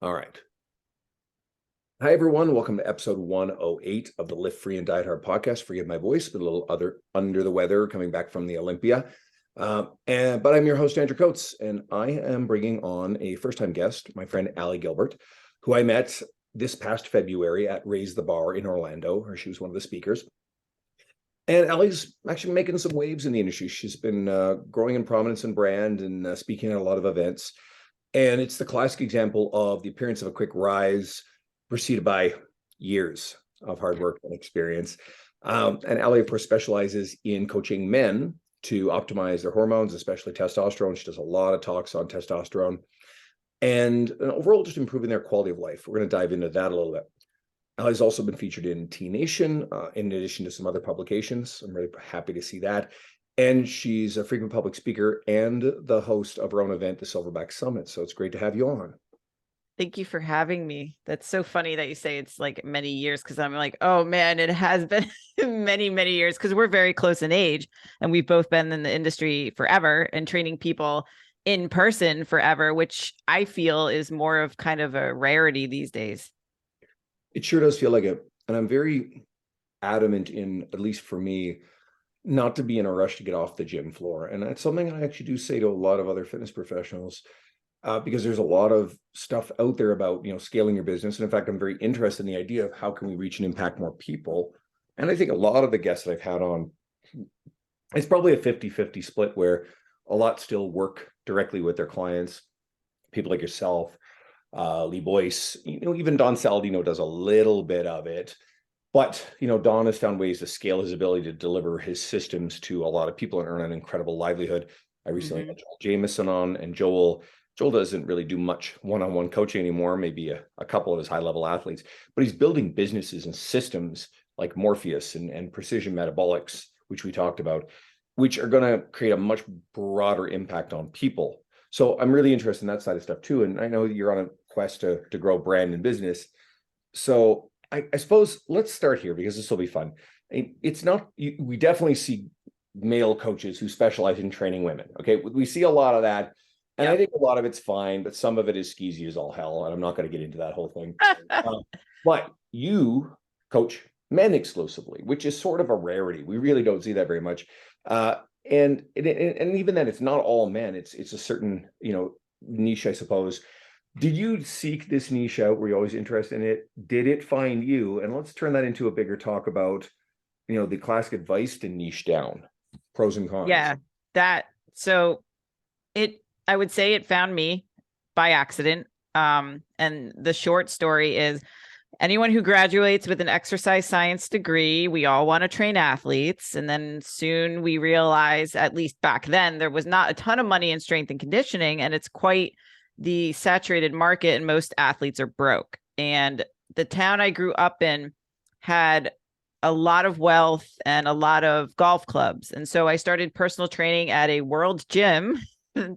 All right. Hi, everyone. Welcome to episode 108 of the Lift Free and Diet Hard podcast. Forgive my voice, but a little under the weather coming back from the Olympia. But I'm your host, Andrew Coates, and I am bringing on a first-time guest, my friend, Gilbert, who I met this past February at Raise the Bar in Orlando, where she was one of the speakers. And Allie's actually making some waves in the industry. She's been growing in prominence and brand and speaking at a lot of events. And it's the classic example of the appearance of a quick rise preceded by years of hard work and experience. And Allie, of course, specializes in coaching men to optimize their hormones, especially testosterone. She does a lot of talks on testosterone and overall just improving their quality of life. We're going to dive into that a little bit. Allie's also been featured in T Nation, in addition to some other publications. I'm really happy to see that. And she's a frequent public speaker and the host of her own event, the Silverback Summit. So it's great to have you on. Thank you for having me. That's so funny that you say it's like many years, because I'm like, oh man, it has been many, many years, because we're very close in age and we've both been in the industry forever and training people in person forever, which I feel is more of kind of a rarity these days. It sure does feel like it. And I'm very adamant in, at least for me, not to be in a rush to get off the gym floor. And that's something I actually do say to a lot of other fitness professionals. Because there's a lot of stuff out there about, scaling your business. And in fact, I'm very interested in the idea of how can we reach and impact more people. And I think a lot of the guests that I've had on, it's probably a 50-50 split where a lot still work directly with their clients, people like yourself, Lee Boyce, even Don Saladino does a little bit of it. But, Don has found ways to scale his ability to deliver his systems to a lot of people and earn an incredible livelihood. I recently had Joel Jameson on, and Joel doesn't really do much one-on-one coaching anymore, maybe a couple of his high-level athletes, but he's building businesses and systems like Morpheus and Precision Metabolics, which we talked about, which are going to create a much broader impact on people. So I'm really interested in that side of stuff too. And I know you're on a quest to grow brand and business. So I suppose let's start here, because this will be fun. It's not, we definitely see male coaches who specialize in training women. Okay. We see a lot of that. And I think a lot of it's fine, but some of it is skeezy as all hell. And I'm not going to get into that whole thing. But you coach men exclusively, which is sort of a rarity. We really don't see that very much. And even then, it's not all men. It's a certain, niche, I suppose. Did you seek this niche out? Were you always interested in it? Did it find you? And let's turn that into a bigger talk about, the classic advice to niche down, pros and cons. Yeah, I would say it found me by accident. And the short story is, anyone who graduates with an exercise science degree, we all want to train athletes. And then soon we realize, at least back then, there was not a ton of money in strength and conditioning, and it's quite the saturated market, and most athletes are broke. And the town I grew up in had a lot of wealth and a lot of golf clubs. And so I started personal training at a world gym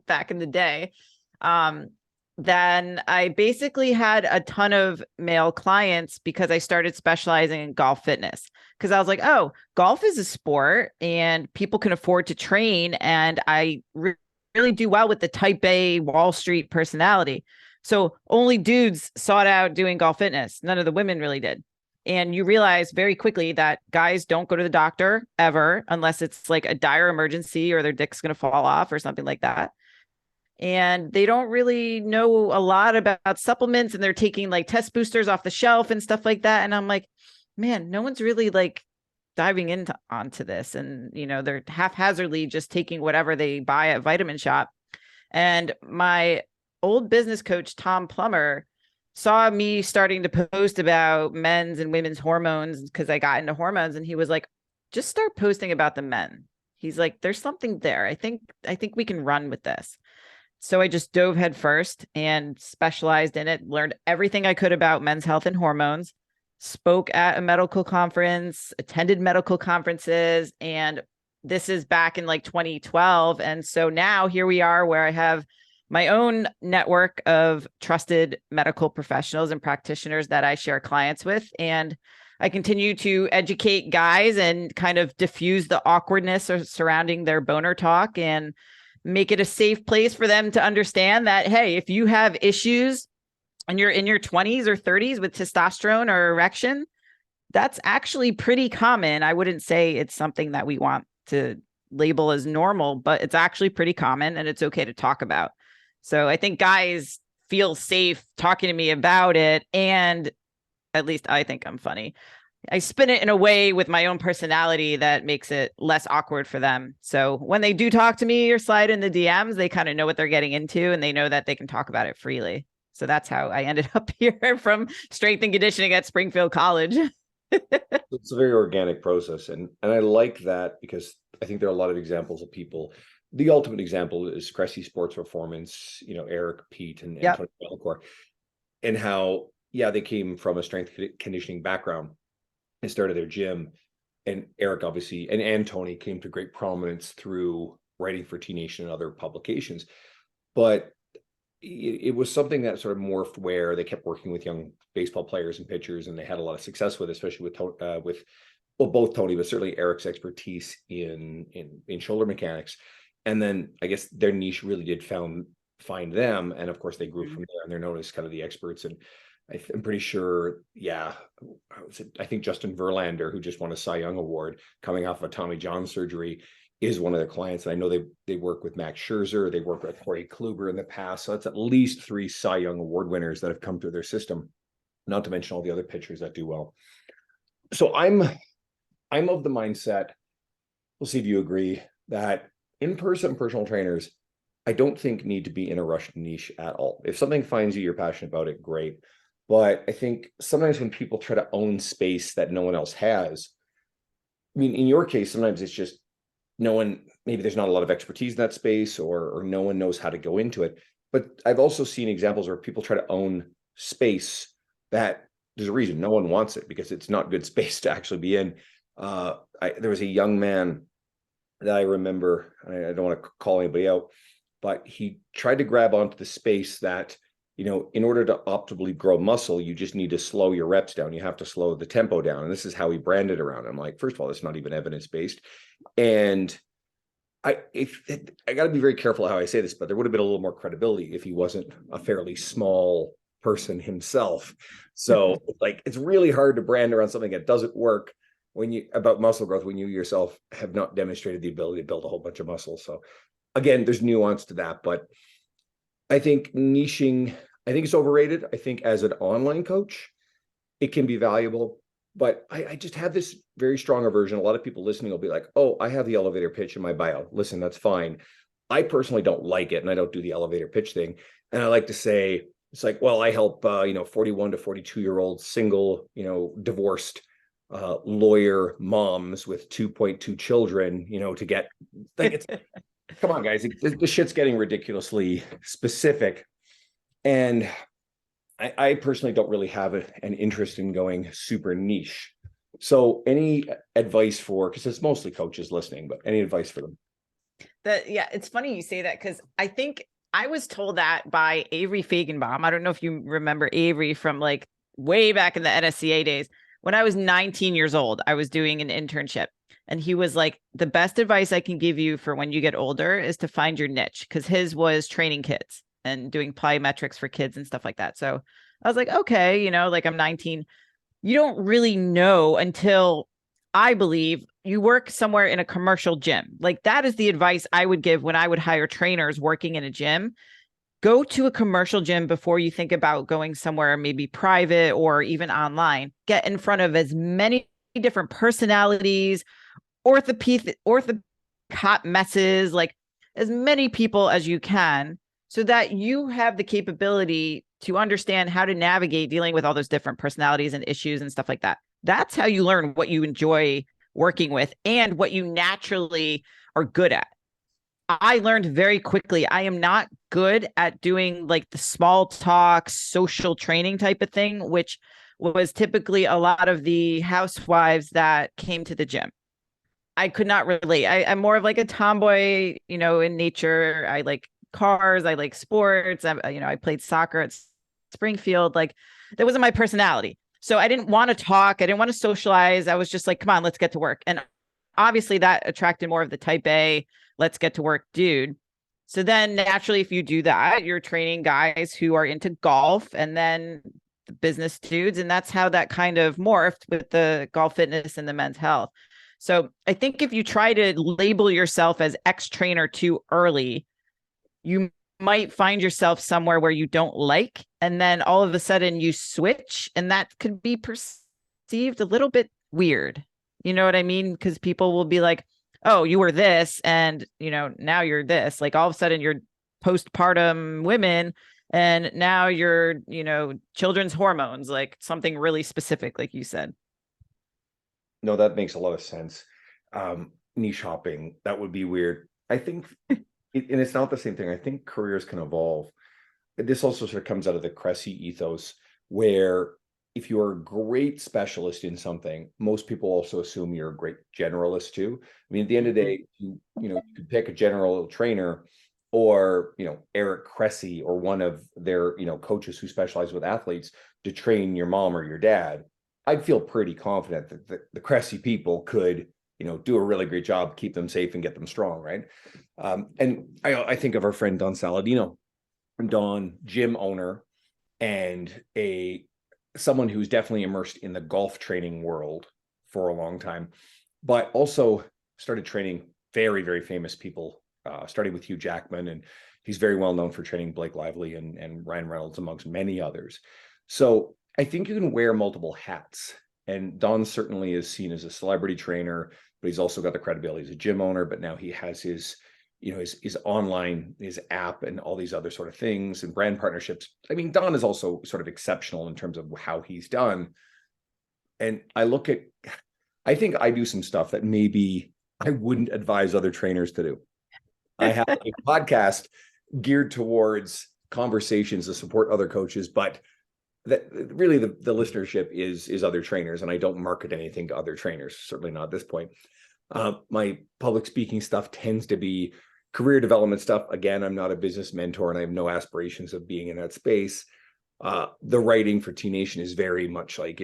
back in the day. Then I basically had a ton of male clients because I started specializing in golf fitness, because I was like, oh, golf is a sport and people can afford to train. And I really do well with the type A Wall Street personality. So only dudes sought out doing golf fitness. None of the women really did. And you realize very quickly that guys don't go to the doctor ever, unless it's like a dire emergency or their dick's going to fall off or something like that. And they don't really know a lot about supplements, and they're taking like test boosters off the shelf and stuff like that. And I'm like, man, no one's really like diving onto this. And, they're haphazardly just taking whatever they buy at Vitamin Shop. And my old business coach, Tom Plummer, saw me starting to post about men's and women's hormones, because I got into hormones, and he was like, just start posting about the men. He's like, there's something there. I think we can run with this. So I just dove headfirst and specialized in it, learned everything I could about men's health and hormones, spoke at a medical conference, attended medical conferences, and this is back in like 2012. And so now here we are, where I have my own network of trusted medical professionals and practitioners that I share clients with. And I continue to educate guys and kind of diffuse the awkwardness surrounding their boner talk, and make it a safe place for them to understand that, hey, if you have issues and you're in your 20s or 30s with testosterone or erection, that's actually pretty common. I wouldn't say it's something that we want to label as normal, but it's actually pretty common and it's okay to talk about. So I think guys feel safe talking to me about it. And at least I think I'm funny. I spin it in a way with my own personality that makes it less awkward for them. So when they do talk to me or slide in the DMs, they kind of know what they're getting into and they know that they can talk about it freely. So that's how I ended up here from strength and conditioning at Springfield College. It's a very organic process, and I like that because I think there are a lot of examples of people. The ultimate example is Cressy Sports Performance, Eric, Pete, and Yep. Tony Belcourt, and how, yeah, they came from a strength conditioning background and started their gym. And Eric, obviously, and Tony came to great prominence through writing for T Nation and other publications. But it was something that sort of morphed where they kept working with young baseball players and pitchers, and they had a lot of success with, especially with well, both Tony, but certainly Eric's expertise in shoulder mechanics. And then I guess their niche really did find them, and of course they grew from there, and they're known as kind of the experts. And I'm pretty sure, yeah, I think Justin Verlander, who just won a Cy Young Award coming off of a Tommy John surgery, is one of their clients. And I know they work with Max Scherzer, they work with Corey Kluber in the past. So it's at least 3 Cy Young Award winners that have come through their system, not to mention all the other pitchers that do well. So I'm of the mindset, we'll see if you agree, that in-person personal trainers, I don't think need to be in a rushed niche at all. If something finds you, you're passionate about it, great. But I think sometimes when people try to own space that no one else has, I mean, in your case, sometimes it's just no one, maybe there's not a lot of expertise in that space, or no one knows how to go into it. But I've also seen examples where people try to own space that there's a reason no one wants it, because it's not good space to actually be in. There was a young man that I remember, I don't want to call anybody out, but he tried to grab onto the space that, in order to optimally grow muscle, you just need to slow your reps down. You have to slow the tempo down. And this is how he branded around. I'm like, first of all, it's not even evidence-based. And I got to be very careful how I say this, but there would have been a little more credibility if he wasn't a fairly small person himself. So like, it's really hard to brand around something that doesn't work about muscle growth when you yourself have not demonstrated the ability to build a whole bunch of muscle. So again, there's nuance to that, but I think niching, I think it's overrated. I think as an online coach, it can be valuable, but I just have this very strong aversion. A lot of people listening will be like, oh, I have the elevator pitch in my bio. Listen, that's fine. I personally don't like it, and I don't do the elevator pitch thing. And I like to say, it's like, well, I help, 41 to 42-year-old single, divorced lawyer moms with 2.2 children, to get, like, it's, come on, guys, the shit's getting ridiculously specific. And I personally don't really have an interest in going super niche. So any advice because it's mostly coaches listening, but any advice for them? Yeah, it's funny you say that, because I think I was told that by Avery Fagenbaum. I don't know if you remember Avery from like way back in the NSCA days. When I was 19 years old, I was doing an internship, and he was like, the best advice I can give you for when you get older is to find your niche, because his was training kids and doing plyometrics for kids and stuff like that. So I was like, okay, like I'm 19. You don't really know until, I believe, you work somewhere in a commercial gym. Like, that is the advice I would give when I would hire trainers working in a gym. Go to a commercial gym before you think about going somewhere maybe private or even online. Get in front of as many different personalities, orthopedic hot messes, like as many people as you can, so that you have the capability to understand how to navigate dealing with all those different personalities and issues and stuff like that. That's how you learn what you enjoy working with and what you naturally are good at. I learned very quickly, I am not good at doing like the small talk, social training type of thing, which was typically a lot of the housewives that came to the gym. I could not relate. I'm more of like a tomboy, in nature. I like cars. I like sports. I played soccer at Springfield. Like, that wasn't my personality. So I didn't want to talk. I didn't want to socialize. I was just like, come on, let's get to work. And obviously that attracted more of the type A, let's get to work dude. So then naturally, if you do that, you're training guys who are into golf and then the business dudes. And that's how that kind of morphed with the golf fitness and the men's health. So I think if you try to label yourself as X trainer too early, you might find yourself somewhere where you don't like. And then all of a sudden you switch, and that could be perceived a little bit weird. You know what I mean? Because people will be like, oh, you were this, and now you're this. Like all of a sudden you're postpartum women, and now you're, children's hormones, like something really specific, like you said. No, that makes a lot of sense. Niche hopping, that would be weird. I think, and it's not the same thing. I think careers can evolve. This also sort of comes out of the Cressy ethos, where if you're a great specialist in something, most people also assume you're a great generalist too. I mean, at the end of the day, you could pick a general trainer or, Eric Cressy or one of their, coaches who specialize with athletes to train your mom or your dad. I'd feel pretty confident that the Cressy people could, do a really great job, keep them safe and get them strong, right? And I think of our friend Don Saladino. Don, gym owner, and someone who's definitely immersed in the golf training world for a long time, but also started training very, very famous people, starting with Hugh Jackman, and he's very well known for training Blake Lively and Ryan Reynolds, amongst many others. So I think you can wear multiple hats, and Don certainly is seen as a celebrity trainer, but he's also got the credibility as a gym owner. But now he has his online, his app, and all these other sort of things and brand partnerships. I mean, Don is also sort of exceptional in terms of how he's done. And I think I do some stuff that maybe I wouldn't advise other trainers to do. I have a podcast geared towards conversations to support other coaches, but that really the listenership is other trainers, and I don't market anything to other trainers, certainly not at this point. My public speaking stuff tends to be career development stuff. Again, I'm not a business mentor, and I have no aspirations of being in that space. The writing for T Nation is very much like,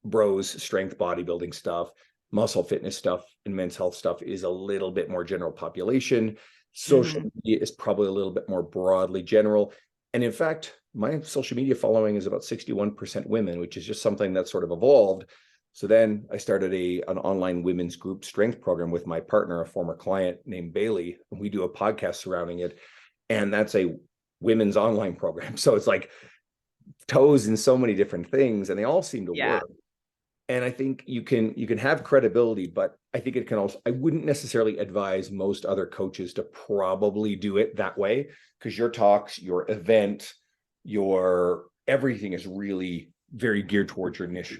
bros, strength, bodybuilding stuff. Muscle fitness stuff and men's health stuff is a little bit more general population. Social media is probably a little bit more broadly general. And in fact, my social media following is about 61% women, which is just something that sort of evolved. So then I started an online women's group strength program with my partner, a former client named Bailey, and we do a podcast surrounding it. And that's a women's online program. So it's like toes in so many different things, and they all seem to work. And I think you can have credibility, but I think it can also, I wouldn't necessarily advise most other coaches to probably do it that way, because your talks, your event, your everything is really very geared towards your niche.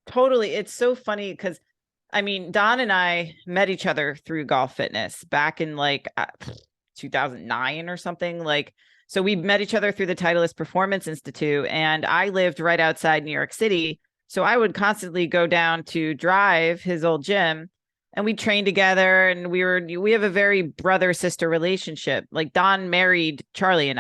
Totally. It's so funny because I mean, Don and I met each other through golf fitness back in like 2009 or something. So we met each other through the Titleist Performance Institute, and I lived right outside New York City. So I would constantly go down to Drive, his old gym, and we trained together, and we have a very brother-sister relationship. Like Don married Charlie and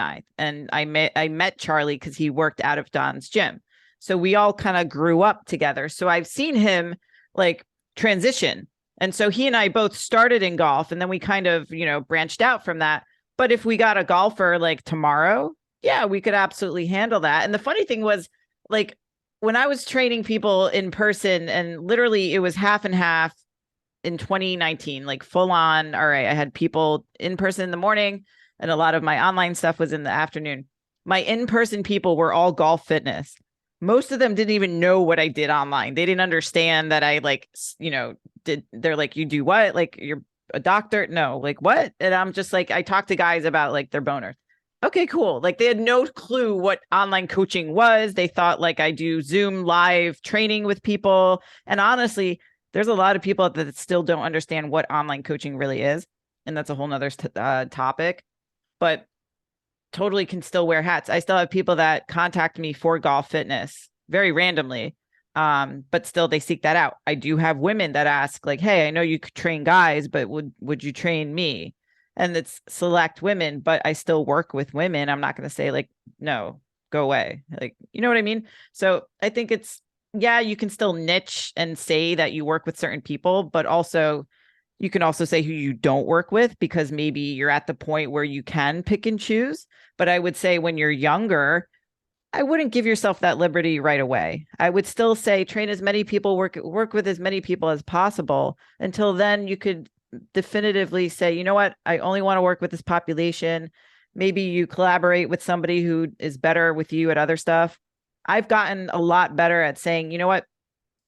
I met Charlie because he worked out of Don's gym. So we all kind of grew up together. So I've seen him like transition. And so he and I both started in golf, and then we kind of, branched out from that. But if we got a golfer like tomorrow, yeah, we could absolutely handle that. And the funny thing was, like, when I was training people in person, and literally it was half and half in 2019, like full on. All right, I had people in person in the morning, and a lot of my online stuff was in the afternoon. My in-person people were all golf fitness. Most of them didn't even know what I did online. They didn't understand that I they're like, you do what? Like, you're a doctor? No, like what? And I'm just like, I talk to guys about like their boners. Okay, cool. Like they had no clue what online coaching was. They thought like I do Zoom live training with people. And honestly, there's a lot of people that still don't understand what online coaching really is. And that's a whole nother topic. But totally can still wear hats. I still have people that contact me for golf fitness very randomly. But still they seek that out. I do have women that ask like, hey, I know you could train guys, but would you train me? And it's select women, but I still work with women. I'm not going to say like, no, go away. Like, you know what I mean? So I think you can still niche and say that you work with certain people, but also You can also say who you don't work with, because maybe you're at the point where you can pick and choose. But I would say when you're younger, I wouldn't give yourself that liberty right away. I would still say train as many people, work with as many people as possible. Until then, you could definitively say, you know what, I only want to work with this population. Maybe you collaborate with somebody who is better with you at other stuff. I've gotten a lot better at saying, you know what,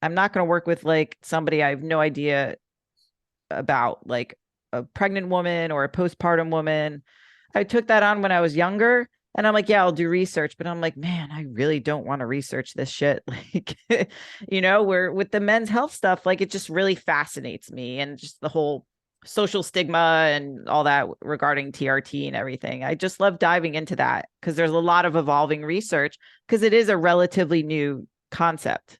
I'm not going to work with like somebody I have no idea about, like a pregnant woman or a postpartum woman. I took that on when I was younger, and I'm like, yeah, I'll do research, but I'm like, man, I really don't want to research this shit. Like, we're with the men's health stuff, like it just really fascinates me, and just the whole social stigma and all that regarding TRT and everything. I just love diving into that because there's a lot of evolving research, because it is a relatively new concept.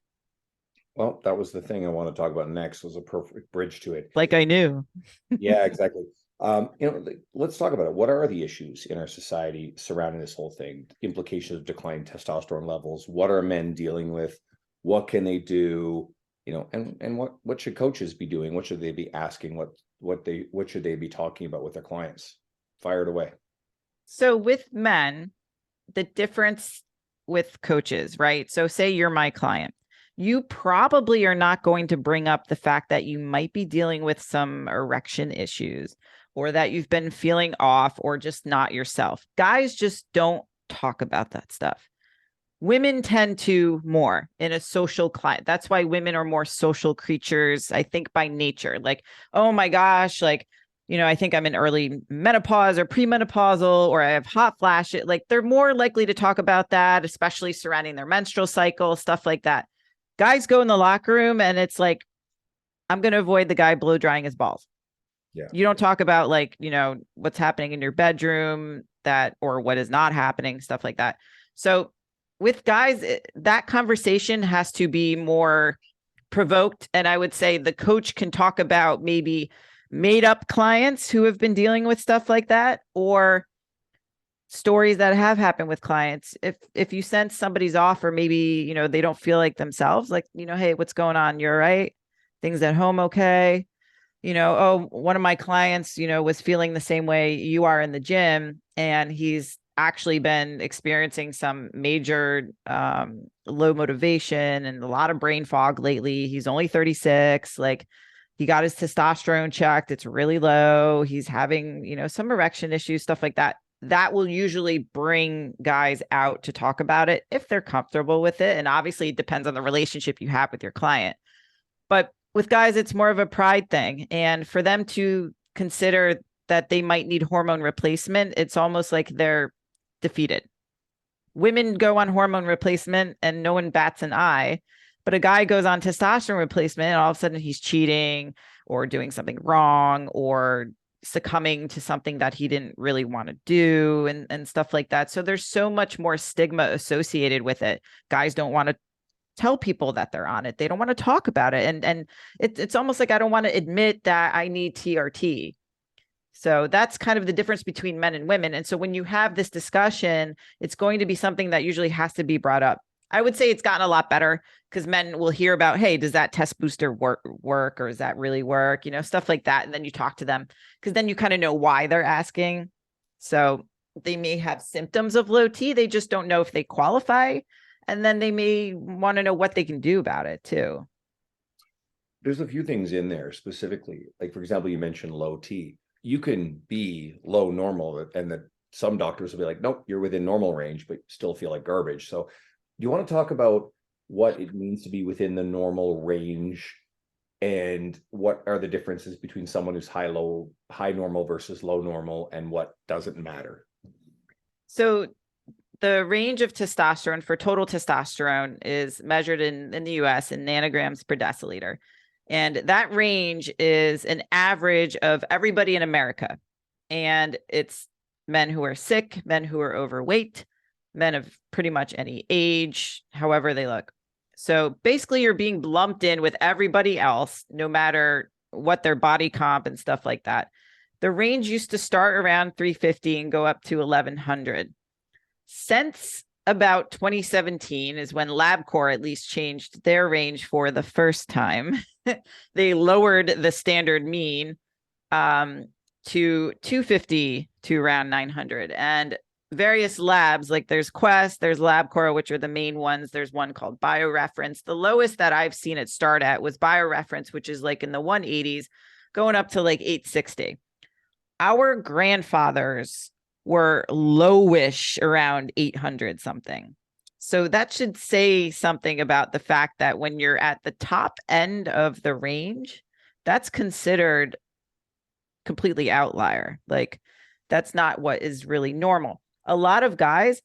Well, that was the thing I want to talk about next, was a perfect bridge to it. Like I knew. Yeah, exactly. Let's talk about it. What are the issues in our society surrounding this whole thing? Implications of declining testosterone levels. What are men dealing with? What can they do? And what should coaches be doing? What should they be asking? What should they be talking about with their clients? Fire it away. So with men, the difference with coaches, right? So say you're my client. You probably are not going to bring up the fact that you might be dealing with some erection issues, or that you've been feeling off or just not yourself. Guys just don't talk about that stuff. Women tend to more in a social climate. That's why women are more social creatures, I think, by nature. Like, oh my gosh, like, I think I'm in early menopause or premenopausal, or I have hot flashes. Like, they're more likely to talk about that, especially surrounding their menstrual cycle, stuff like that. Guys go in the locker room and it's like, I'm going to avoid the guy blow drying his balls. Yeah. You don't talk about like, what's happening in your bedroom, or what is not happening, stuff like that. So with guys, that conversation has to be more provoked. And I would say the coach can talk about maybe made up clients who have been dealing with stuff like that, or stories that have happened with clients. If you sense somebody's off, or maybe, they don't feel like themselves, like, hey, what's going on? You're right. Things at home. Okay. Oh, one of my clients, was feeling the same way you are in the gym, and he's actually been experiencing some major low motivation and a lot of brain fog lately. He's only 36. Like, he got his testosterone checked. It's really low. He's having, some erection issues, stuff like that. That will usually bring guys out to talk about it if they're comfortable with it. And obviously it depends on the relationship you have with your client. But with guys, it's more of a pride thing. And for them to consider that they might need hormone replacement, it's almost like they're defeated. Women go on hormone replacement and no one bats an eye. But a guy goes on testosterone replacement and all of a sudden he's cheating or doing something wrong or succumbing to something that he didn't really want to do, and stuff like that. So there's so much more stigma associated with it. Guys don't want to tell people that they're on it. They don't want to talk about it. And it's almost like, I don't want to admit that I need TRT. So that's kind of the difference between men and women. And so when you have this discussion, it's going to be something that usually has to be brought up. I would say it's gotten a lot better, because men will hear about, hey, does that test booster work, or does that really work? Stuff like that. And then you talk to them, because then you kind of know why they're asking. So they may have symptoms of low T. They just don't know if they qualify. And then they may want to know what they can do about it too. There's a few things in there specifically. Like, for example, you mentioned low T. You can be low normal, and that some doctors will be like, nope, you're within normal range, but still feel like garbage. So do you want to talk about what it means to be within the normal range, and what are the differences between someone who's high normal versus low normal, and what doesn't matter? So the range of testosterone for total testosterone is measured in the US in nanograms per deciliter. And that range is an average of everybody in America. And it's men who are sick, men who are overweight, men of pretty much any age, however they look. So basically you're being lumped in with everybody else, no matter what their body comp and stuff like that. The range used to start around 350 and go up to 1100. Since about 2017 is when LabCorp at least changed their range for the first time. They lowered the standard mean to 250 to around 900. And various labs, like there's Quest, there's LabCorp, which are the main ones. There's one called BioReference. The lowest that I've seen it start at was BioReference, which is like in the 180s, going up to like 860. Our grandfathers were lowish around 800 something. So that should say something about the fact that when you're at the top end of the range, that's considered completely outlier. Like that's not what is really normal. A lot of guys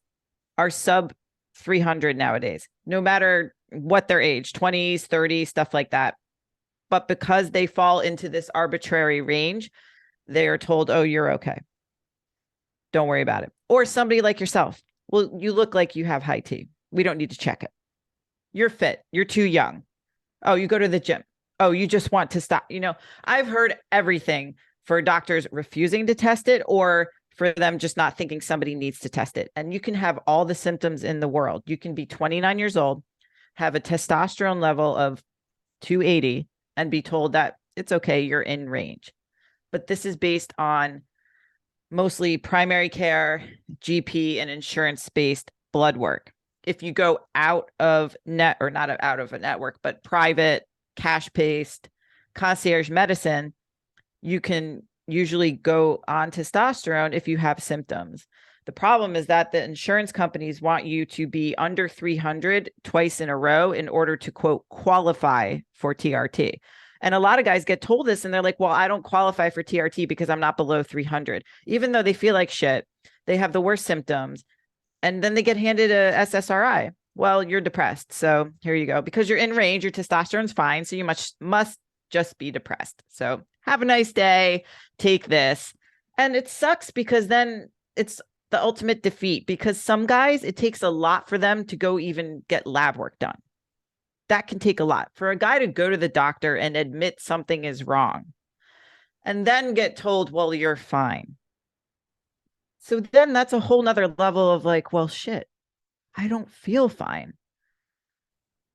are sub 300 nowadays, no matter what their age, 20s, 30s, stuff like that. But because they fall into this arbitrary range, they are told, oh, you're okay. Don't worry about it. Or somebody like yourself. Well, you look like you have high T. We don't need to check it. You're fit. You're too young. Oh, you go to the gym. Oh, you just want to stop. You know, I've heard everything for doctors refusing to test it or for them just not thinking somebody needs to test it. And you can have all the symptoms in the world. You can be 29 years old, have a testosterone level of 280, and be told that it's okay, you're in range. But this is based on mostly primary care, GP, and insurance-based blood work. If you go out of net, or not out of a network, but private, cash-based, concierge medicine, you can usually go on testosterone if you have symptoms. The problem is that the insurance companies want you to be under 300 twice in a row in order to, quote, qualify for TRT. And a lot of guys get told this and they're like, well, I don't qualify for TRT because I'm not below 300, even though they feel like shit. They have the worst symptoms. And then they get handed a SSRI. Well, you're depressed. So here you go. Because you're in range, your testosterone's fine. So you must just be depressed. So have a nice day. Take this. And it sucks because then it's the ultimate defeat, because some guys, it takes a lot for them to go even get lab work done. That can take a lot for a guy to go to the doctor and admit something is wrong and then get told, well, you're fine. So then that's a whole nother level of like, well, shit, I don't feel fine.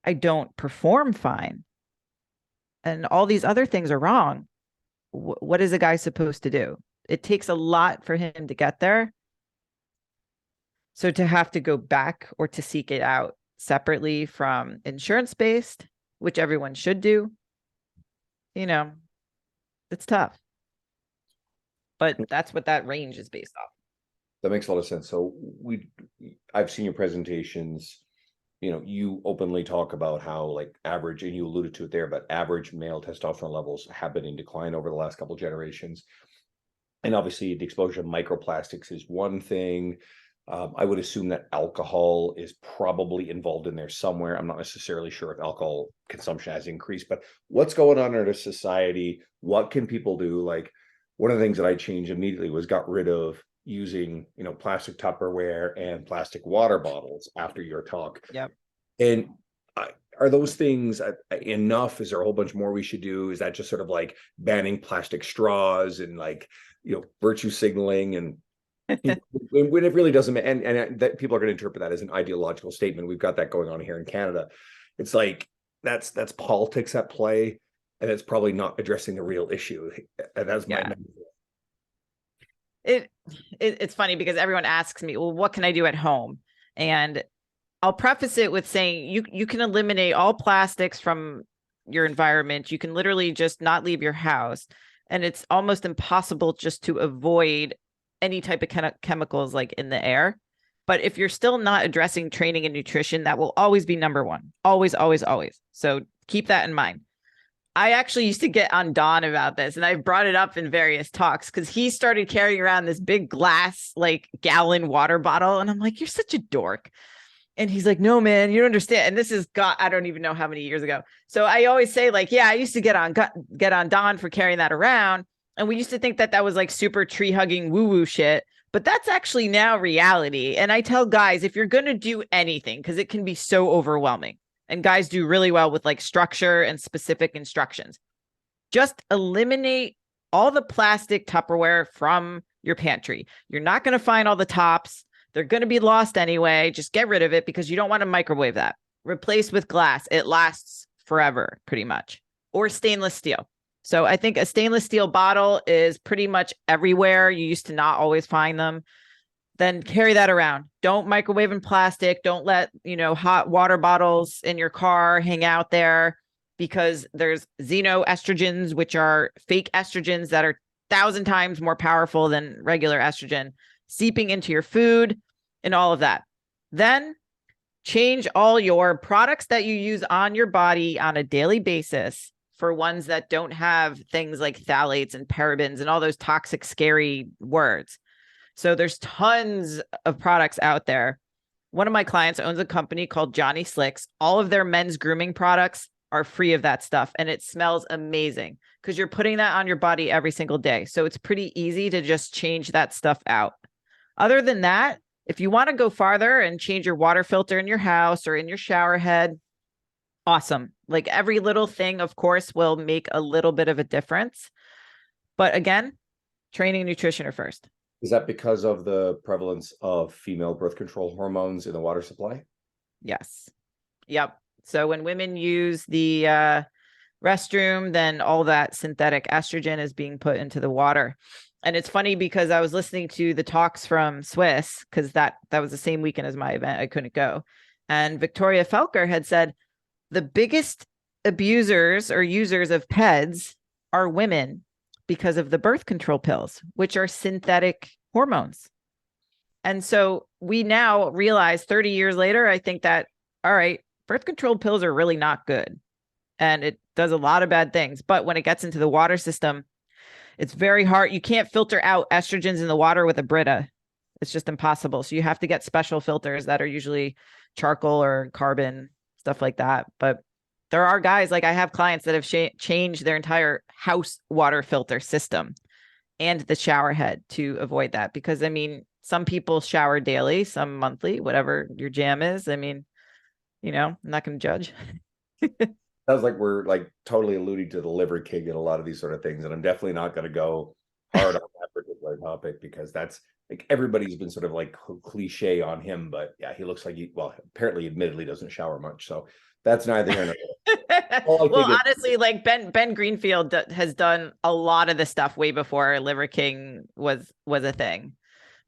I don't perform fine. And all these other things are wrong. What is a guy supposed to do? It takes a lot for him to get there. So to have to go back or to seek it out separately from insurance-based, which everyone should do, you know, it's tough. But that's what that range is based off. That makes a lot of sense. So I've seen your presentations. You know, you openly talk about how like average, and you alluded to it there, but average male testosterone levels have been in decline over the last couple of generations. And obviously the exposure to microplastics is one thing. I would assume that alcohol is probably involved in there somewhere. I'm not necessarily sure if alcohol consumption has increased, but what's going on in our society? What can people do? Like one of the things that I changed immediately was got rid of using, you know, plastic Tupperware and plastic water bottles after your talk. Yep. And are those things enough? Is there a whole bunch more we should do? Is that just sort of like banning plastic straws and like, you know, virtue signaling and when it really doesn't, and that people are going to interpret that as an ideological statement. We've got that going on here in Canada. It's like that's politics at play, and it's probably not addressing the real issue. And that's my it's funny because everyone asks me, well, what can I do at home? And I'll preface it with saying you can eliminate all plastics from your environment. You can literally just not leave your house, and it's almost impossible just to avoid any type of chemicals like in the air. But if you're still not addressing training and nutrition, that will always be number one. Always, always, always. So keep that in mind. I actually used to get on Don about this, and I brought it up in various talks because he started carrying around this big glass, like gallon water bottle. And I'm like, you're such a dork. And he's like, no, man, you don't understand. And this is I don't even know how many years ago. So I always say like, yeah, I used to get on Don for carrying that around. And we used to think that was like super tree hugging woo woo shit, but that's actually now reality. And I tell guys, if you're going to do anything, because it can be so overwhelming, and guys do really well with like structure and specific instructions, just eliminate all the plastic Tupperware from your pantry. You're not going to find all the tops. They're going to be lost anyway. Just get rid of it because you don't want to microwave that. Replace with glass. It lasts forever, pretty much. Or stainless steel. So I think a stainless steel bottle is pretty much everywhere. You used to not always find them. Then carry that around. Don't microwave in plastic. Don't let, hot water bottles in your car hang out there, because there's xenoestrogens, which are fake estrogens that are 1,000 times more powerful than regular estrogen, seeping into your food and all of that. Then change all your products that you use on your body on a daily basis for ones that don't have things like phthalates and parabens and all those toxic, scary words. So there's tons of products out there. One of my clients owns a company called Johnny Slicks. All of their men's grooming products are free of that stuff, and it smells amazing because you're putting that on your body every single day. So it's pretty easy to just change that stuff out. Other than that, if you want to go farther and change your water filter in your house or in your shower head, awesome. Like every little thing, of course, will make a little bit of a difference. But again, training and nutrition are first. Is that because of the prevalence of female birth control hormones in the water supply? Yes. Yep. So when women use the restroom, then all that synthetic estrogen is being put into the water. And it's funny because I was listening to the talks from Swiss, because that was the same weekend as my event. I couldn't go. And Victoria Felker had said the biggest abusers or users of PEDs are women because of the birth control pills, which are synthetic hormones. And so we now realize 30 years later, I think that, all right, birth control pills are really not good. And it does a lot of bad things. But when it gets into the water system, it's very hard. You can't filter out estrogens in the water with a Brita. It's just impossible. So you have to get special filters that are usually charcoal or carbon, stuff like that. But there are guys, like I have clients that have changed their entire house water filter system and the shower head to avoid that. Because I mean, some people shower daily, some monthly, whatever your jam is. I mean, I'm not going to judge. Sounds like we're like totally alluding to the liver king and a lot of these sort of things. And I'm definitely not going to go hard on that particular topic, because that's like everybody's been sort of like cliche on him. But yeah, he looks like apparently admittedly doesn't shower much. So that's neither here nor there. Well, honestly, like Ben Greenfield has done a lot of the stuff way before Liver King was a thing.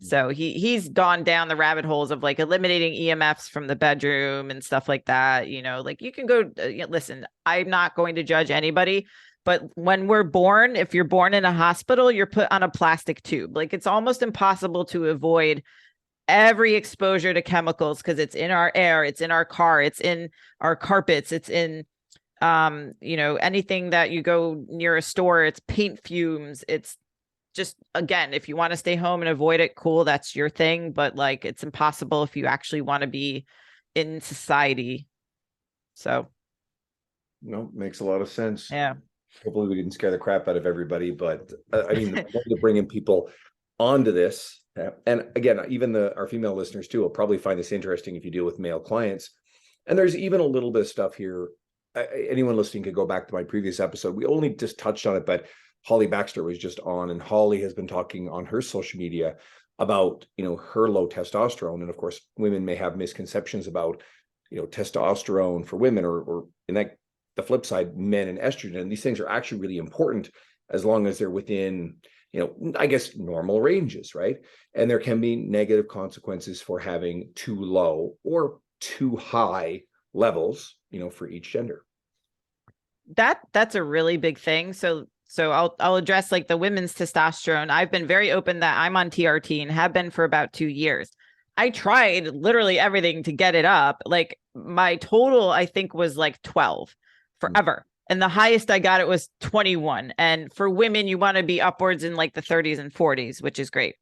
So he's gone down the rabbit holes of like eliminating EMFs from the bedroom and stuff like that. Like you can go, listen, I'm not going to judge anybody, but when we're born, if you're born in a hospital, you're put on a plastic tube. Like it's almost impossible to avoid every exposure to chemicals, because it's in our air, it's in our car, it's in our carpets, it's in anything that you go near a store, it's paint fumes. It's just, again, if you want to stay home and avoid it, cool, that's your thing. But like, it's impossible if you actually want to be in society. So. No, makes a lot of sense. Yeah. Hopefully we didn't scare the crap out of everybody, but I mean, to bringing people onto this. And again, even our female listeners too will probably find this interesting if you deal with male clients. And there's even a little bit of stuff here. Anyone listening could go back to my previous episode. We only just touched on it, but Holly Baxter was just on, and Holly has been talking on her social media about, her low testosterone. And of course, women may have misconceptions about, testosterone for women, or in that the flip side, men and estrogen. And these things are actually really important as long as they're within, I guess, normal ranges, right? And there can be negative consequences for having too low or too high levels, for each gender. That's a really big thing. So I'll address like the women's testosterone. I've been very open that I'm on TRT and have been for about 2 years. I tried literally everything to get it up. Like my total, I think, was like 12 forever. And the highest I got it was 21. And for women, you want to be upwards in like the 30s and 40s, which is great.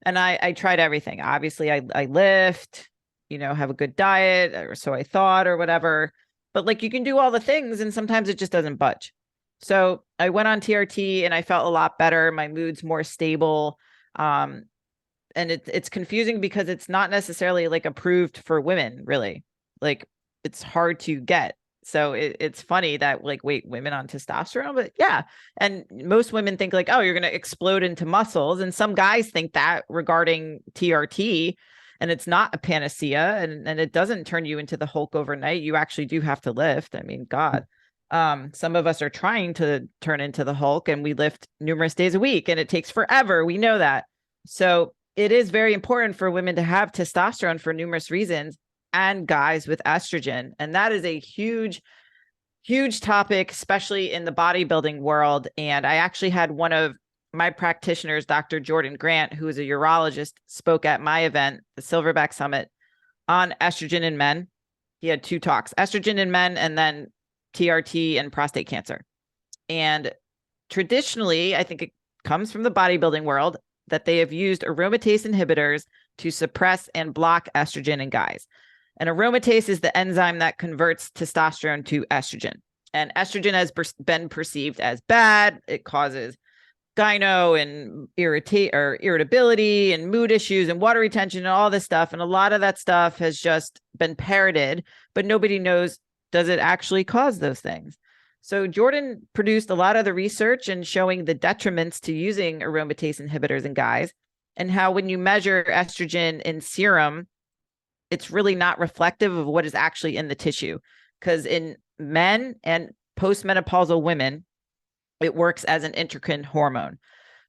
And I tried everything. Obviously, I lift, have a good diet, or so I thought, or whatever. But like you can do all the things and sometimes it just doesn't budge. So I went on TRT and I felt a lot better. My mood's more stable. And it's confusing because it's not necessarily like approved for women, really. Like it's hard to get. So it's funny that like, wait, women on testosterone, but yeah. And most women think like, oh, you're going to explode into muscles. And some guys think that regarding TRT, and it's not a panacea, and it doesn't turn you into the Hulk overnight. You actually do have to lift. I mean, God. Some of us are trying to turn into the Hulk, and we lift numerous days a week, and it takes forever. We know that. So it is very important for women to have testosterone for numerous reasons, and guys with estrogen. And that is a huge, huge topic, especially in the bodybuilding world. And I actually had one of my practitioners, Dr. Jordan Grant, who is a urologist, spoke at my event, the Silverback Summit, on estrogen in men. He had 2 talks, estrogen in men, and then TRT and prostate cancer. And traditionally, I think it comes from the bodybuilding world, that they have used aromatase inhibitors to suppress and block estrogen in guys. And aromatase is the enzyme that converts testosterone to estrogen. And estrogen has been perceived as bad. It causes gyno and irritability and mood issues and water retention and all this stuff. And a lot of that stuff has just been parroted, but nobody knows, does it actually cause those things? So Jordan produced a lot of the research and showing the detriments to using aromatase inhibitors in guys, and how when you measure estrogen in serum, it's really not reflective of what is actually in the tissue. Because in men and postmenopausal women, it works as an endocrine hormone.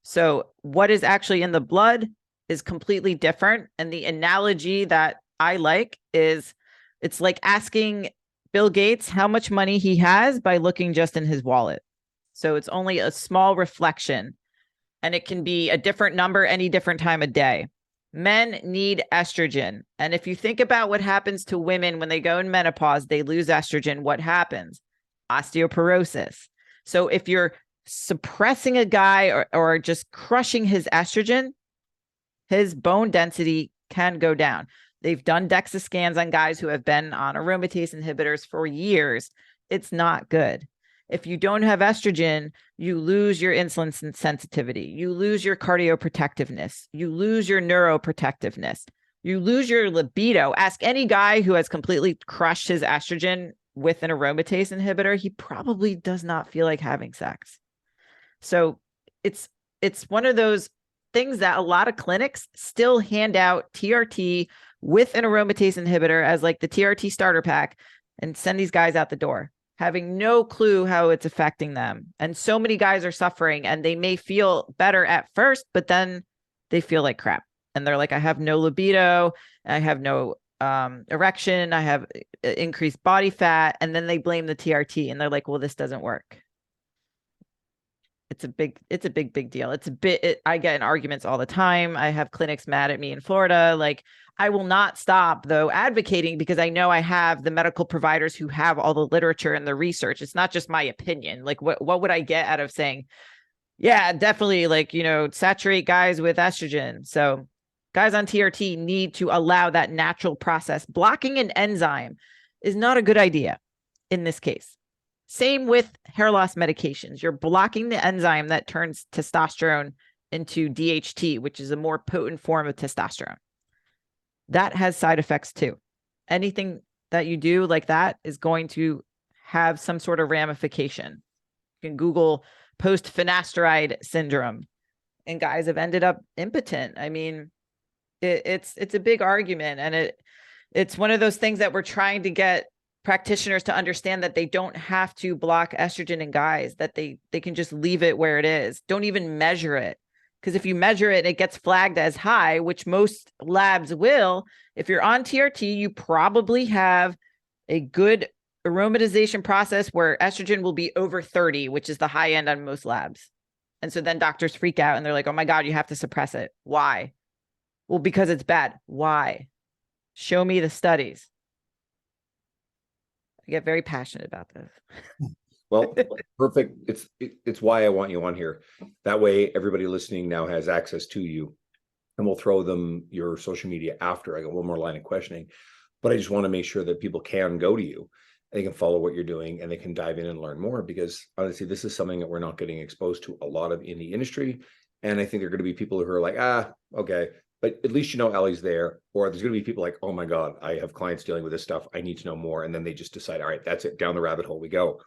So what is actually in the blood is completely different. And the analogy that I like is, it's like asking Bill Gates how much money he has by looking just in his wallet. So it's only a small reflection, and it can be a different number any different time of day. Men need estrogen. And if you think about what happens to women when they go in menopause, they lose estrogen. What happens? Osteoporosis. So if you're suppressing a guy or just crushing his estrogen, his bone density can go down. They've done DEXA scans on guys who have been on aromatase inhibitors for years. It's not good. If you don't have estrogen, you lose your insulin sensitivity. You lose your cardioprotectiveness. You lose your neuroprotectiveness. You lose your libido. Ask any guy who has completely crushed his estrogen with an aromatase inhibitor, he probably does not feel like having sex. So it's one of those things that a lot of clinics still hand out TRT with an aromatase inhibitor as like the TRT starter pack and send these guys out the door, having no clue how it's affecting them. And so many guys are suffering, and they may feel better at first, but then they feel like crap. And they're like, I have no libido, I have no erection, I have increased body fat. And then they blame the TRT, and they're like, well, this doesn't work. It's a big deal. I get in arguments all the time. I have clinics mad at me in Florida. Like, I will not stop though advocating, because I know I have the medical providers who have all the literature and the research. It's not just my opinion. Like, what would I get out of saying, yeah, definitely, like, saturate guys with estrogen. So guys on TRT need to allow that natural process. Blocking an enzyme is not a good idea in this case. Same with hair loss medications. You're blocking the enzyme that turns testosterone into DHT, which is a more potent form of testosterone. That has side effects too. Anything that you do like that is going to have some sort of ramification. You can Google post-finasteride syndrome, and guys have ended up impotent. I mean, it's a big argument, and it's one of those things that we're trying to get practitioners to understand, that they don't have to block estrogen in guys, that they can just leave it where it is. Don't even measure it. Because if you measure it, it gets flagged as high, which most labs will. If you're on TRT, you probably have a good aromatization process where estrogen will be over 30, which is the high end on most labs. And so then doctors freak out and they're like, oh my God, you have to suppress it. Why? Well, because it's bad. Why? Show me the studies. I get very passionate about this. Well, perfect. It's why I want you on here. That way, everybody listening now has access to you, and we'll throw them your social media after I got one more line of questioning. But I just want to make sure that people can go to you, they can follow what you're doing, and they can dive in and learn more, because honestly, this is something that we're not getting exposed to a lot of in the industry. And I think there are going to be people who are like, okay, but at least Ellie's there. Or there's going to be people like, oh my God, I have clients dealing with this stuff, I need to know more. And then they just decide, all right, that's it, down the rabbit hole we go.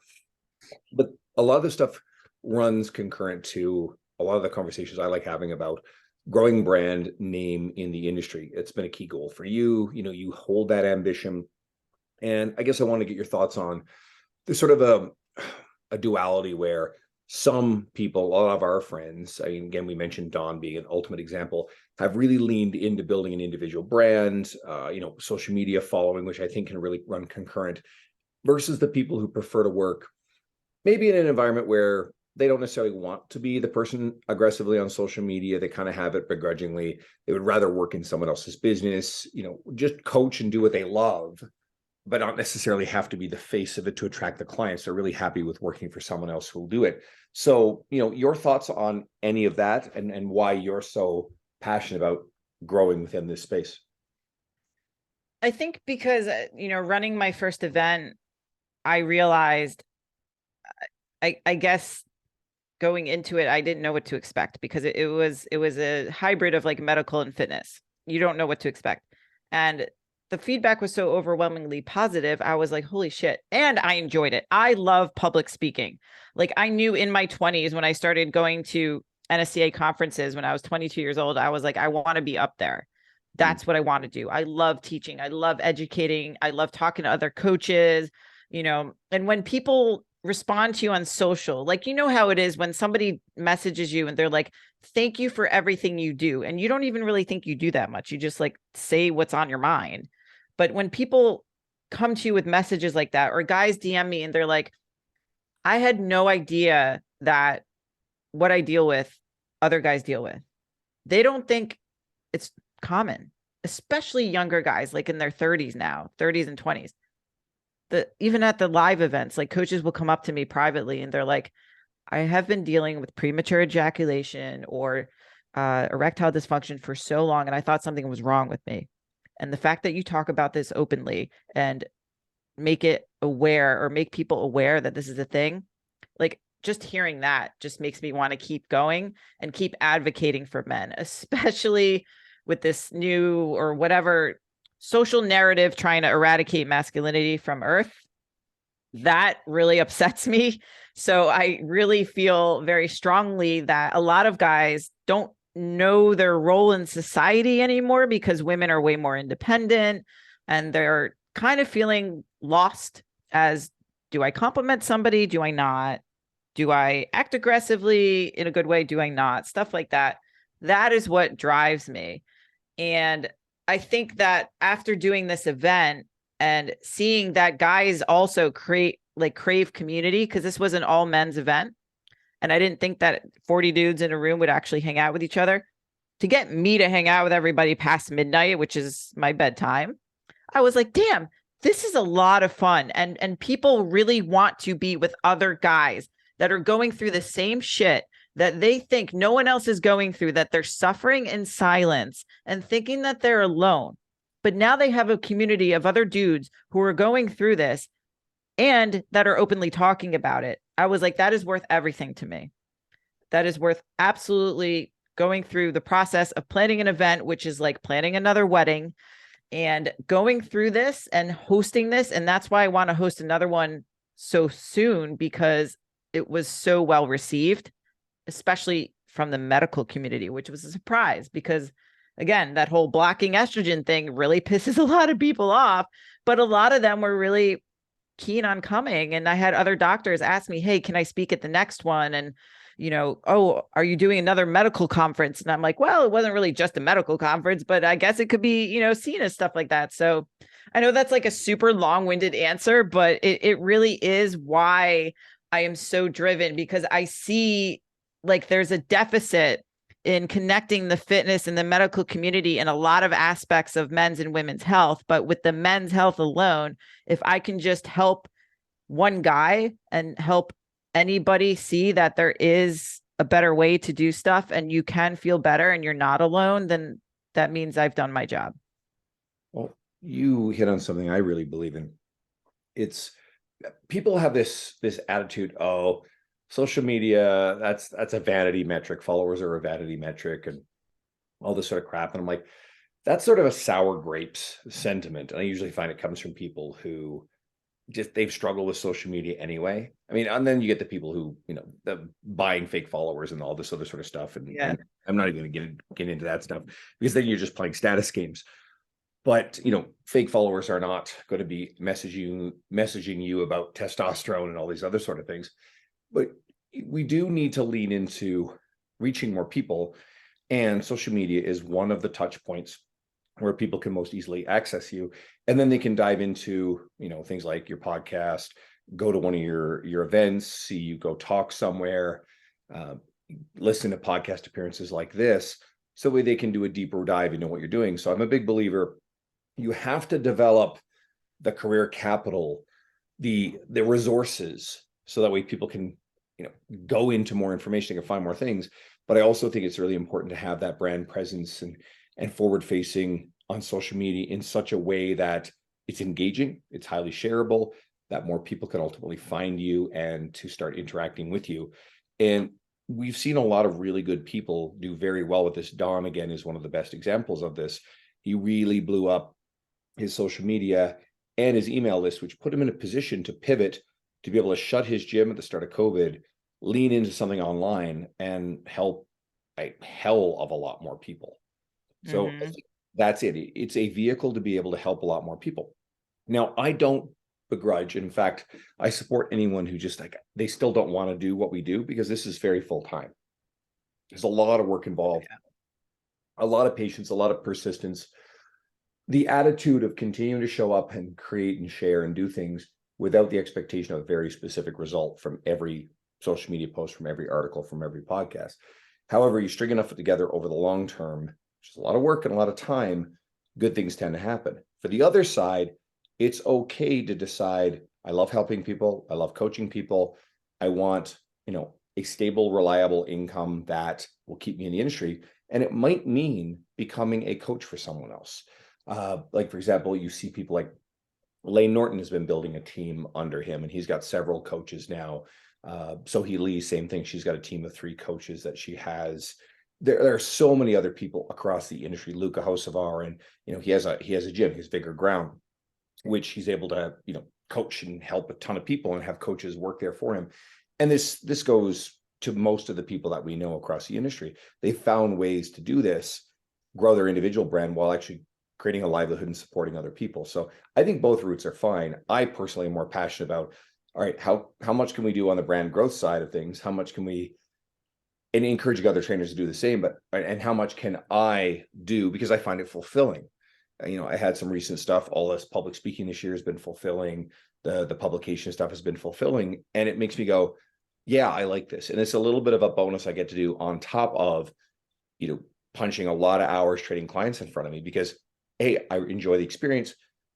But a lot of the stuff runs concurrent to a lot of the conversations I like having about growing brand name in the industry. It's been a key goal for you. You hold that ambition. And I guess I want to get your thoughts on this sort of a duality where some people, a lot of our friends, I mean, again, we mentioned Don being an ultimate example, have really leaned into building an individual brand, social media following, which I think can really run concurrent, versus the people who prefer to work maybe in an environment where they don't necessarily want to be the person aggressively on social media. They kind of have it begrudgingly. They would rather work in someone else's business, just coach and do what they love, but not necessarily have to be the face of it to attract the clients. They're really happy with working for someone else who will do it. So, your thoughts on any of that, and why you're so passionate about growing within this space? I think because, running my first event, I realized, I guess going into it, I didn't know what to expect, because it was a hybrid of like medical and fitness. You don't know what to expect. And the feedback was so overwhelmingly positive. I was like, holy shit. And I enjoyed it. I love public speaking. Like, I knew in my 20s, when I started going to NSCA conferences when I was 22 years old, I was like, I want to be up there. That's what I want to do. I love teaching. I love educating. I love talking to other coaches, and when people respond to you on social, like, how it is when somebody messages you and they're like, thank you for everything you do. And you don't even really think you do that much. You just like say what's on your mind. But when people come to you with messages like that, or guys DM me and they're like, I had no idea that what I deal with, other guys deal with. They don't think it's common, especially younger guys, like in their 30s now, 30s and 20s. Even at the live events, like, coaches will come up to me privately and they're like, I have been dealing with premature ejaculation or erectile dysfunction for so long, and I thought something was wrong with me. And the fact that you talk about this openly and make it aware, or make people aware that this is a thing, like, just hearing that just makes me want to keep going and keep advocating for men, especially with this new or whatever social narrative trying to eradicate masculinity from earth. That really upsets me. So I really feel very strongly that a lot of guys don't know their role in society anymore, because women are way more independent and they're kind of feeling lost as, do I compliment somebody? Do I not? Do I act aggressively in a good way? Do I not? Stuff like that. That is what drives me. And I think that after doing this event and seeing that guys also crave community, because this was an all men's event, and I didn't think that 40 dudes in a room would actually hang out with each other, to get me to hang out with everybody past midnight, which is my bedtime, I was like, damn, this is a lot of fun. And people really want to be with other guys that are going through the same shit that they think no one else is going through, that they're suffering in silence and thinking that they're alone. But now they have a community of other dudes who are going through this and that are openly talking about it. I was like, that is worth everything to me. That is worth absolutely going through the process of planning an event, which is like planning another wedding, and going through this and hosting this. And that's why I want to host another one so soon, because it was so well received, especially from the medical community, which was a surprise, because again, that whole blocking estrogen thing really pisses a lot of people off, but a lot of them were really keen on coming. And I had other doctors ask me, hey, can I speak at the next one? And, oh, are you doing another medical conference? And I'm like, well, it wasn't really just a medical conference, but I guess it could be, seen as stuff like that. So I know that's like a super long-winded answer, but it really is why I am so driven, because I see like there's a deficit in connecting the fitness and the medical community in a lot of aspects of men's and women's health. But with the men's health alone, if I can just help one guy and help anybody see that there is a better way to do stuff and you can feel better and you're not alone, then that means I've done my job. Well, you hit on something I really believe in. It's people have this attitude, oh, social media, that's a vanity metric. Followers are a vanity metric and all this sort of crap. And I'm like, that's sort of a sour grapes sentiment. And I usually find it comes from people who they've struggled with social media anyway. I mean, and then you get the people who, the buying fake followers and all this other sort of stuff. And I'm not even going to get into that stuff, because then you're just playing status games. But, fake followers are not going to be messaging you about testosterone and all these other sort of things. But we do need to lean into reaching more people. And social media is one of the touch points where people can most easily access you. And then they can dive into, things like your podcast, go to one of your events, see you go talk somewhere, uh, listen to podcast appearances like this. So that way they can do a deeper dive into what you're doing. So I'm a big believer, you have to develop the career capital, the resources, so that way people can, go into more information and find more things. But I also think it's really important to have that brand presence and forward facing on social media in such a way that it's engaging, it's highly shareable, that more people can ultimately find you and to start interacting with you. And we've seen a lot of really good people do very well with this. Don, again, is one of the best examples of this. He really blew up his social media and his email list, which put him in a position to pivot, to be able to shut his gym at the start of COVID, lean into something online, and help a hell of a lot more people. So I think that's it. It's a vehicle to be able to help a lot more people. Now, I don't begrudge. In fact, I support anyone who just they still don't want to do what we do, because this is very full time. There's a lot of work involved, a lot of patience, a lot of persistence. The attitude of continuing to show up and create and share and do things without the expectation of a very specific result from every social media post, from every article, from every podcast. However, you string enough together over the long term, which is a lot of work and a lot of time, good things tend to happen. For the other side, it's okay to decide, I love helping people, I love coaching people, I want, a stable, reliable income that will keep me in the industry. And it might mean becoming a coach for someone else. Like, for example, you see people like Lane Norton has been building a team under him, and he's got several coaches now. Sohee Lee, same thing. She's got a team of 3 coaches that she has. There are so many other people across the industry. Luca Hocevar, and he has a gym, his Vigor Ground, which he's able to coach and help a ton of people and have coaches work there for him. And this goes to most of the people that we know across the industry. They found ways to do this, grow their individual brand while actually creating a livelihood and supporting other people. So I think both routes are fine. I personally am more passionate about, all right, how much can we do on the brand growth side of things? How much can we, and encouraging other trainers to do the same, and how much can I do, because I find it fulfilling. I had some recent stuff. All this public speaking this year has been fulfilling. The publication stuff has been fulfilling, and it makes me go, yeah, I like this. And it's a little bit of a bonus I get to do on top of, punching a lot of hours trading clients in front of me, because hey, I enjoy the experience,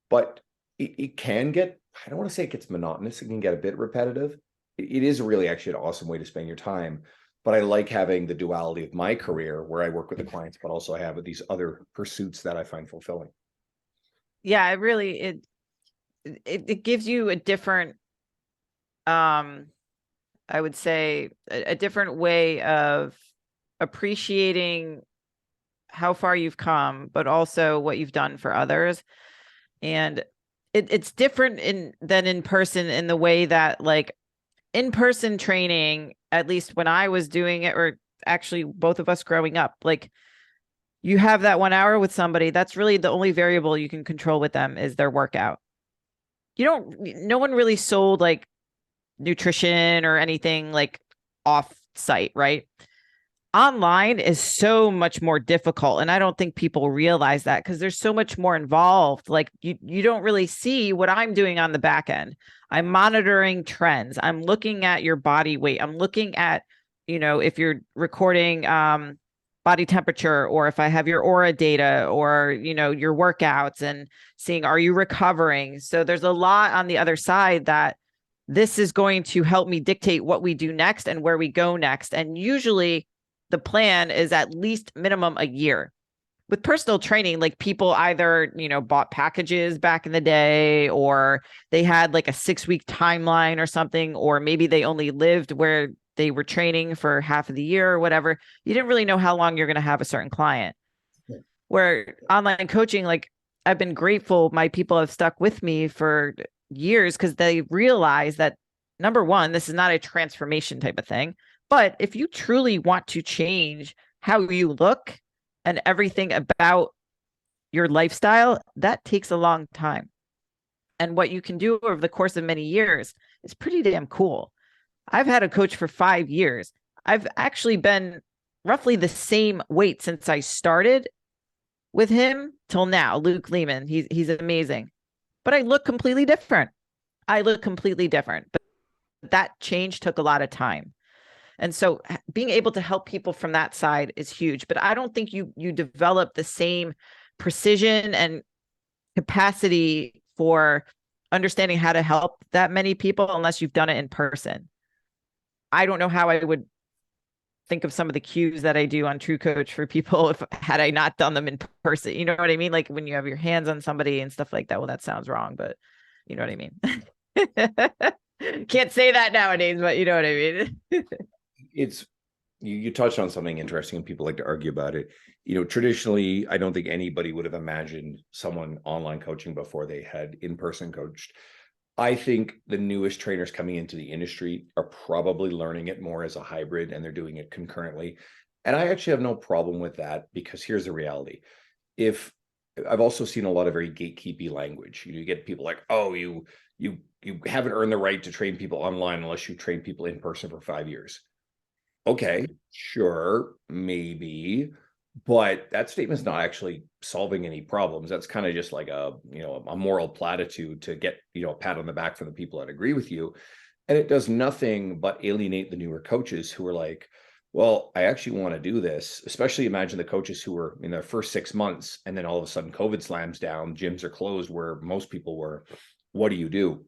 but it can get, I don't want to say it gets monotonous. It can get a bit repetitive. It is really actually an awesome way to spend your time. But I like having the duality of my career where I work with the clients, but also I have these other pursuits that I find fulfilling. Yeah, it really, it gives you a different, I would say a different way of appreciating how far you've come, but also what you've done for others. And it's different than in person, in the way that, like, in-person training, at least when I was doing it, or actually both of us growing up, like, you have that 1 hour with somebody, that's really the only variable you can control with them is their workout. No one really sold like nutrition or anything like off site, right? Online is so much more difficult, and I don't think people realize that, because there's so much more involved. Like, you don't really see what I'm doing on the back end. I'm monitoring trends, I'm looking at your body weight, I'm looking at, if you're recording body temperature, or if I have your aura data, or your workouts, and seeing, are you recovering? So there's a lot on the other side that this is going to help me dictate what we do next and where we go next. And usually the plan is at least minimum a year. With personal training, like, people either, bought packages back in the day, or they had like a 6-week timeline or something, or maybe they only lived where they were training for half of the year or whatever. You didn't really know how long you're going to have a certain client. Yeah. Where online coaching, like, I've been grateful my people have stuck with me for years, because they realize that, number one, this is not a transformation type of thing. But if you truly want to change how you look and everything about your lifestyle, that takes a long time. And what you can do over the course of many years is pretty damn cool. I've had a coach for 5 years. I've actually been roughly the same weight since I started with him till now. Luke Lehman, he's amazing, but I look completely different. I look completely different, but that change took a lot of time. And so being able to help people from that side is huge. But I don't think you develop the same precision and capacity for understanding how to help that many people unless you've done it in person. I don't know how I would think of some of the cues that I do on True Coach for people if had I not done them in person. You know what I mean? Like when you have your hands on somebody and stuff like that. Well, that sounds wrong, but you know what I mean? Can't say that nowadays, but you know what I mean? It's you touched on something interesting and people like to argue about it. Traditionally, I don't think anybody would have imagined someone online coaching before they had in-person coached. I think the newest trainers coming into the industry are probably learning it more as a hybrid and they're doing it concurrently. And I actually have no problem with that because here's the reality. If I've also seen a lot of very gatekeepy language. You get people like, oh, you haven't earned the right to train people online unless you train people in person for 5 years. Okay, sure, maybe, but that statement's not actually solving any problems. That's kind of just like a moral platitude to get, a pat on the back from the people that agree with you. And it does nothing but alienate the newer coaches who are like, well, I actually want to do this. Especially imagine the coaches who were in their first 6 months and then all of a sudden COVID slams down, gyms are closed where most people were. What do you do?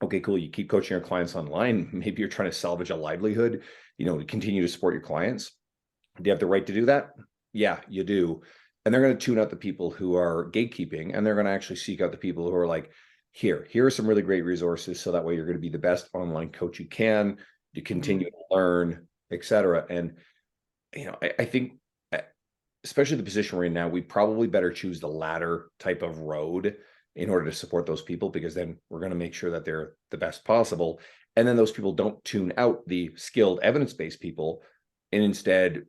Okay, cool. You keep coaching your clients online. Maybe you're trying to salvage a livelihood, to continue to support your clients. Do you have the right to do that? Yeah, you do. And they're going to tune out the people who are gatekeeping, and they're going to actually seek out the people who are like, here are some really great resources. So that way you're going to be the best online coach you can, to continue to learn, etc. And, I think, especially the position we're in now, we probably better choose the latter type of road in order to support those people, because then we're going to make sure that they're the best possible. And then those people don't tune out the skilled evidence-based people and instead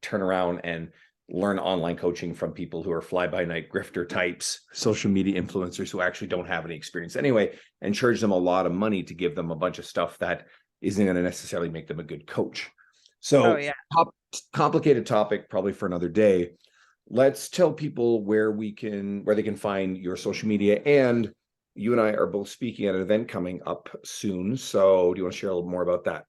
turn around and learn online coaching from people who are fly-by-night grifter types, social media influencers who actually don't have any experience anyway, and charge them a lot of money to give them a bunch of stuff that isn't going to necessarily make them a good coach. So, Yeah. complicated topic, probably for another day. Let's tell people where they can find your social media. And you and I are both speaking at an event coming up soon. So do you want to share a little more about that?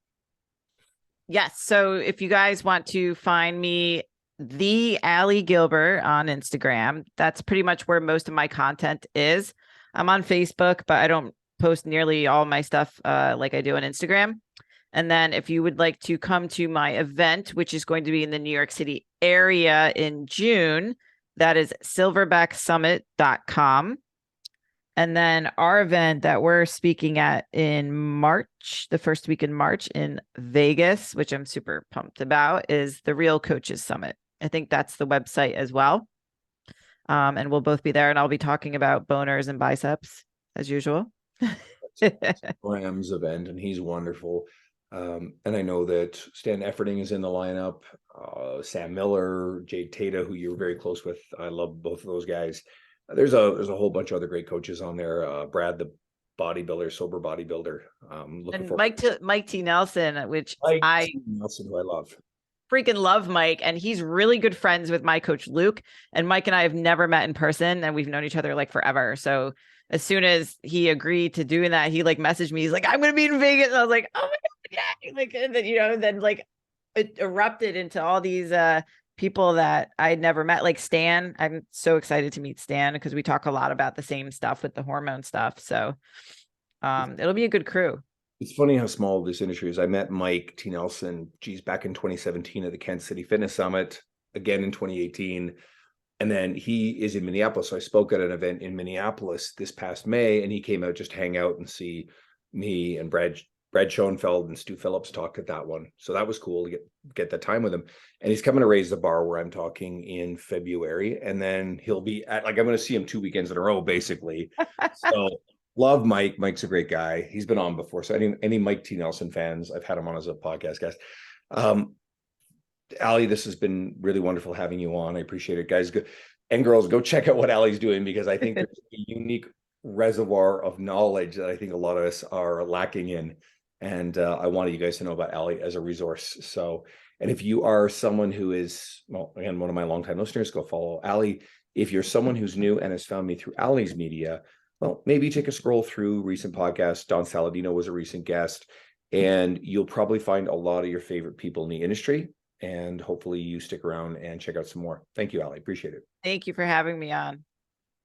Yes. So if you guys want to find me, the Allie Gilbert on Instagram, that's pretty much where most of my content is. I'm on Facebook, but I don't post nearly all my stuff like I do on Instagram. And then if you would like to come to my event, which is going to be in the New York City area in June, that is silverbacksummit.com. And then our event that we're speaking at in March, the first week in March in Vegas, which I'm super pumped about, is the Real Coaches Summit. I think that's the website as well. And we'll both be there, and I'll be talking about boners and biceps as usual. Graham's event, and he's wonderful. And I know that Stan Efferding is in the lineup. Sam Miller, Jade Tata, who you're very close with. I love both of those guys. There's a whole bunch of other great coaches on there. Brad, the bodybuilder, sober bodybuilder. And Mike T. Nelson, which Mike I Nelson, who I love. freaking love Mike, and he's really good friends with my coach Luke. And Mike and I have never met in person, and we've known each other like forever. So as soon as he agreed to doing that, he like messaged me. He's like, "I'm gonna be in Vegas." And I was like, "Oh my god, yeah!" Like, and then then like it erupted into all these people that I had never met, like Stan. I'm so excited to meet Stan because we talk a lot about the same stuff with the hormone stuff. So it'll be a good crew. It's funny how small this industry is. I met Mike T. Nelson, back in 2017 at the Kansas City Fitness Summit, again in 2018. And then he is in Minneapolis. So I spoke at an event in Minneapolis this past May, and he came out just to hang out and see me and Brad Schoenfeld and Stu Phillips talk at that one. So that was cool to get that time with him. And he's coming to Raise the Bar where I'm talking in February. And then he'll be at, I'm going to see him 2 weekends in a row, basically. So love Mike. Mike's a great guy. He's been on before. So any Mike T. Nelson fans, I've had him on as a podcast guest. Allie, this has been really wonderful having you on. I appreciate it, guys. And girls, go check out what Allie's doing, because I think there's a unique reservoir of knowledge that I think a lot of us are lacking in. And I wanted you guys to know about Allie as a resource. So, and if you are someone who is, well, again, one of my longtime listeners, go follow Allie. If you're someone who's new and has found me through Allie's media, well, maybe take a scroll through recent podcasts. Don Saladino was a recent guest, and you'll probably find a lot of your favorite people in the industry. And hopefully you stick around and check out some more. Thank you, Allie. Appreciate it. Thank you for having me on.